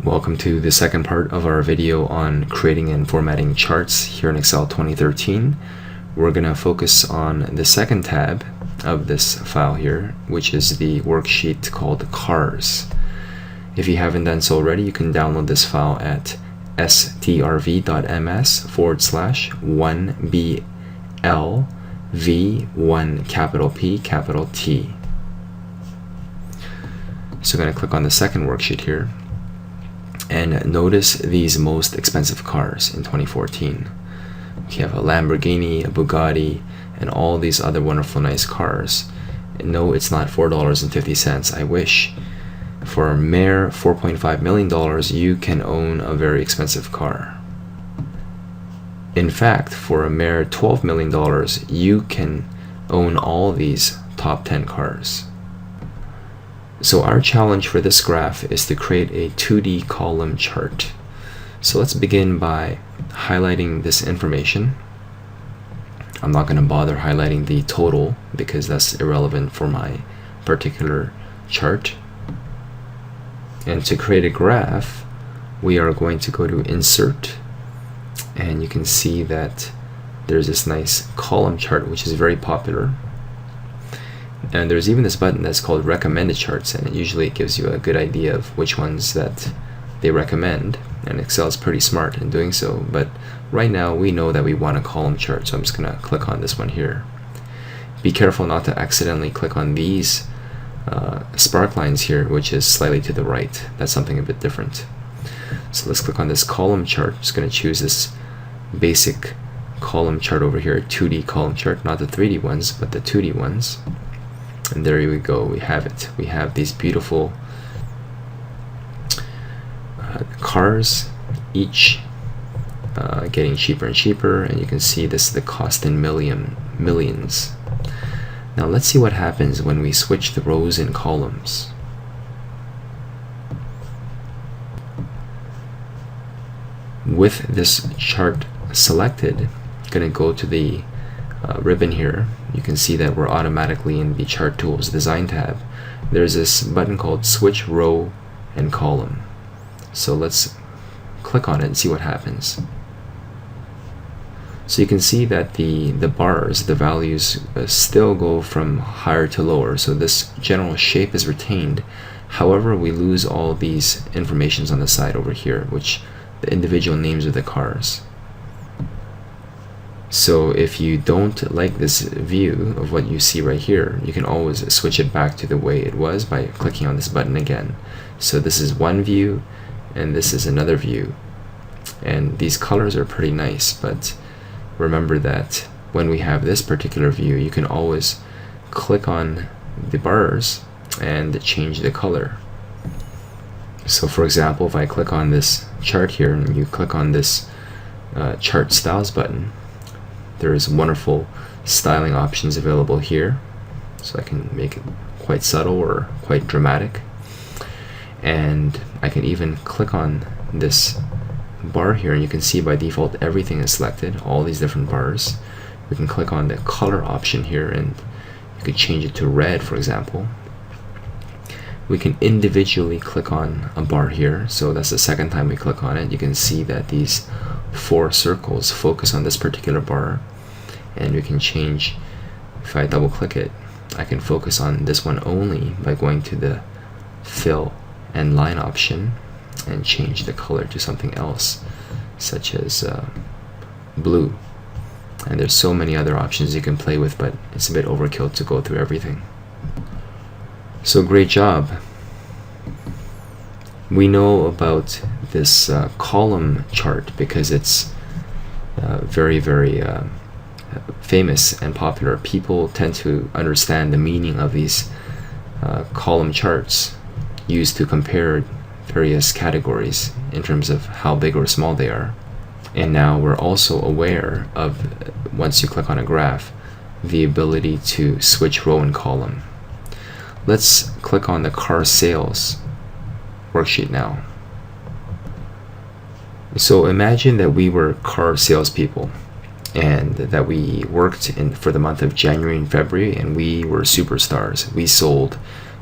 Welcome to the second part of our video on creating and formatting charts here in Excel 2013. We're going to focus on the second tab of this file here, which is the worksheet called Cars. If you haven't done so already, you can download this file at strv.ms/1blv1 capital P capital T. So I'm going to click on the second worksheet here. And notice these most expensive cars in 2014. We have a Lamborghini, a Bugatti, and all these other wonderful nice cars. And no, it's not $4.50. I wish. For a mere $4.5 million, you can own a very expensive car. In fact, for a mere $12 million, you can own all these top 10 cars. So our challenge for this graph is to create a 2D column chart. So let's begin by highlighting this information. I'm not going to bother highlighting the total because that's irrelevant for my particular chart. And to create a graph, we are going to go to Insert, and you can see that there's this nice column chart which is very popular. And there's even this button that's called Recommended Charts, and it usually gives you a good idea of which ones that they recommend, and Excel is pretty smart in doing so. But right now we know that we want a column chart, so I'm just going to click on this one here. Be careful not to accidentally click on these spark lines here, which is slightly to the right. That's something a bit different. So let's click on this column chart. I'm just going to choose this basic column chart over here, 2D column chart, not the 3D ones, but the 2D ones. And there we go, we have it. We have these beautiful cars, each getting cheaper and cheaper, and you can see this is the cost in millions. Now let's see what happens when we switch the rows and columns. With this chart selected, I'm going to go to the ribbon here. You can see that we're automatically in the Chart Tools Design tab. There's this button called Switch Row and Column. So let's click on it and see what happens. So you can see that the bars, the values still go from higher to lower. So this general shape is retained. However, we lose all these informations on the side over here, which the individual names of the cars. So if you don't like this view of what you see right here, you can always switch it back to the way it was by clicking on this button again. So this is one view and this is another view. And these colors are pretty nice, but remember that when we have this particular view, you can always click on the bars and change the color. So for example, if I click on this chart here and you click on this Chart Styles button, there's wonderful styling options available here, so I can make it quite subtle or quite dramatic. And I can even click on this bar here, and you can see by default everything is selected, all these different bars. We can click on the color option here, and you could change it to red, for example. We can individually click on a bar here, so that's the second time we click on it. You can see that these 4 circles focus on this particular bar, and we can change. If I double click it, I can focus on this one only by going to the fill and line option and change the color to something else, such as blue. And there's so many other options you can play with, but it's a bit overkill to go through everything. So great job. We know about this column chart because it's very famous and popular. People tend to understand the meaning of these column charts used to compare various categories in terms of how big or small they are. And now we're also aware of, once you click on a graph, the ability to switch row and column. Let's click on the car sales worksheet now. So imagine that we were car salespeople and that we worked for the month of January and February, and we were superstars. We sold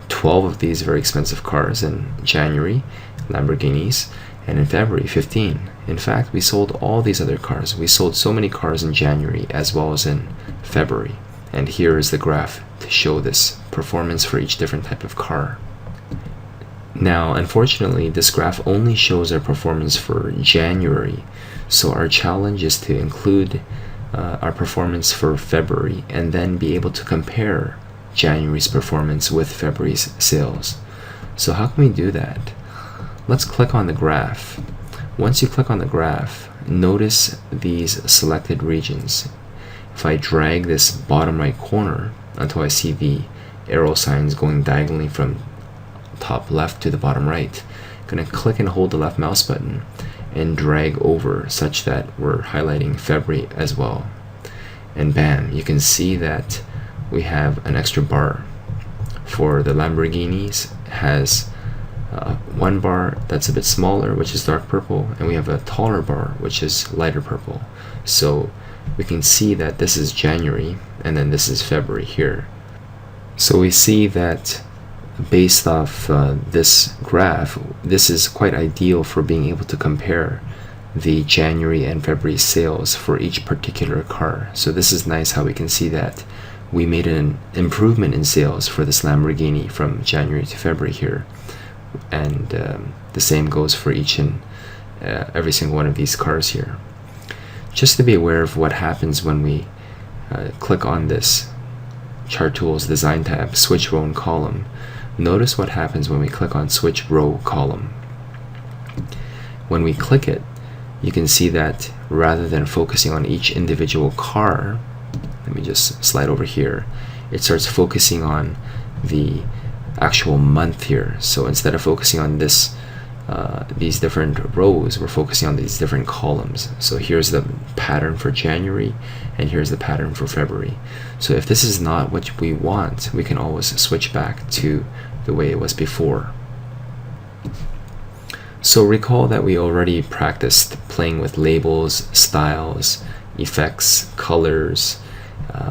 12 of these very expensive cars in January. Lamborghinis, and in February 15. In fact, we sold all these other cars. We sold so many cars in January as well as in February. And here is the graph to show this performance for each different type of car. Now, unfortunately, this graph only shows our performance for January. So our challenge is to include our performance for February and then be able to compare January's performance with February's sales. So how can we do that? Let's click on the graph. Once you click on the graph, notice these selected regions. If I drag this bottom right corner until I see the arrow signs going diagonally from top left to the bottom right, I'm going to click and hold the left mouse button and drag over such that we're highlighting February as well. And bam, you can see that we have an extra bar. For the Lamborghinis, has one bar that's a bit smaller, which is dark purple, and we have a taller bar, which is lighter purple. So we can see that this is January, and then this is February here. So we see that based off this graph, this is quite ideal for being able to compare the January and February sales for each particular car. So this is nice how we can see that we made an improvement in sales for this Lamborghini from January to February here. And the same goes for each and every single one of these cars here. Just to be aware of what happens when we click on this Chart Tools Design tab, Switch Row and Column. Notice what happens when we click on Switch Row Column. When we click it, you can see that rather than focusing on each individual car, let me just slide over here, it starts focusing on the actual month here. So instead of focusing on this these different rows, we're focusing on these different columns. So here's the pattern for January, and here's the pattern for February. So if this is not what we want, we can always switch back to the way it was before. So recall that we already practiced playing with labels, styles, effects, colors,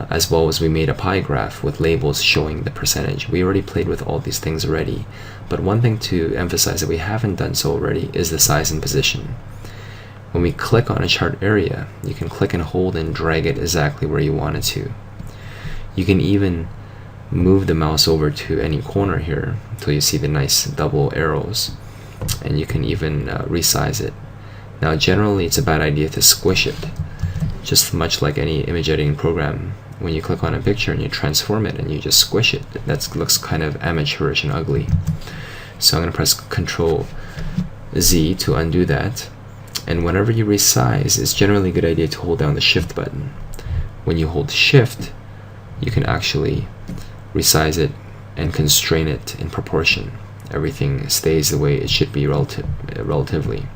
as well as we made a pie graph with labels showing the percentage. We already played with all these things already, but one thing to emphasize that we haven't done so already is the size and position. When we click on a chart area, you can click and hold and drag it exactly where you want it to. You can even move the mouse over to any corner here until you see the nice double arrows, and you can even resize it. Now generally it's a bad idea to squish it, just much like any image editing program. When you click on a picture and you transform it and you just squish it, that looks kind of amateurish and ugly. So I'm going to press Ctrl Z to undo that. And whenever you resize, it's generally a good idea to hold down the Shift button. When you hold Shift, you can actually resize it and constrain it in proportion. Everything stays the way it should be relatively.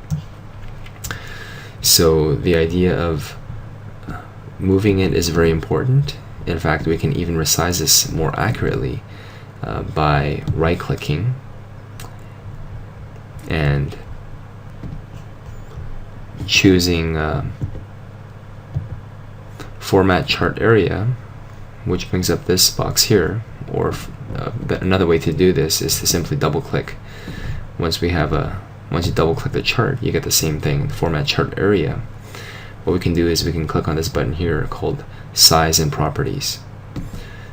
So the idea of moving it is very important. In fact, we can even resize this more accurately by right-clicking and choosing Format Chart Area, which brings up this box here. Or another way to do this is to simply double-click. Once you double-click the chart, you get the same thing, Format Chart Area. What we can do is we can click on this button here called Size and Properties.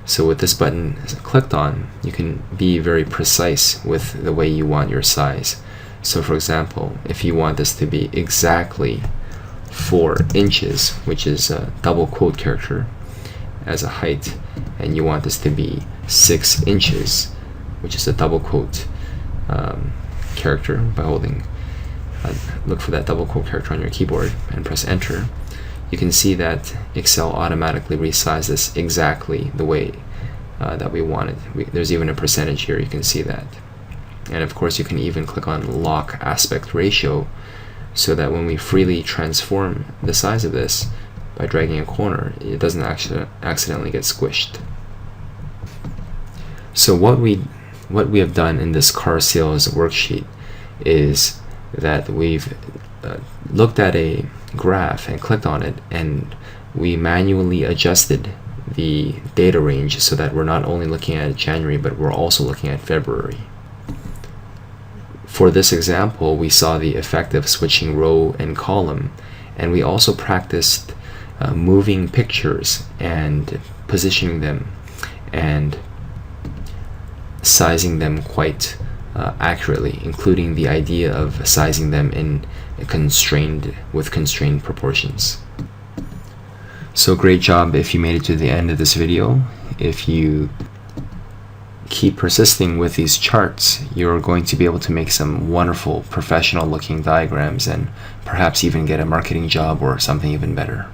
So with this button clicked on, you can be very precise with the way you want your size. So for example, if you want this to be exactly 4 inches, which is a double quote character as a height, and you want this to be 6 inches, which is a double quote character, by holding look for that double quote character on your keyboard and press enter, you can see that Excel automatically resizes this exactly the way that we want it. There's even a percentage here, you can see that. And of course you can even click on lock aspect ratio, so that when we freely transform the size of this by dragging a corner, it doesn't actually accidentally get squished. So what we have done in this car sales worksheet is that we've looked at a graph and clicked on it, and we manually adjusted the data range so that we're not only looking at January, but we're also looking at February. For this example, we saw the effect of switching row and column, and we also practiced moving pictures and positioning them and sizing them quite accurately, including the idea of sizing them with constrained proportions. So great job if you made it to the end of this video. If you keep persisting with these charts, you're going to be able to make some wonderful professional looking diagrams and perhaps even get a marketing job or something even better.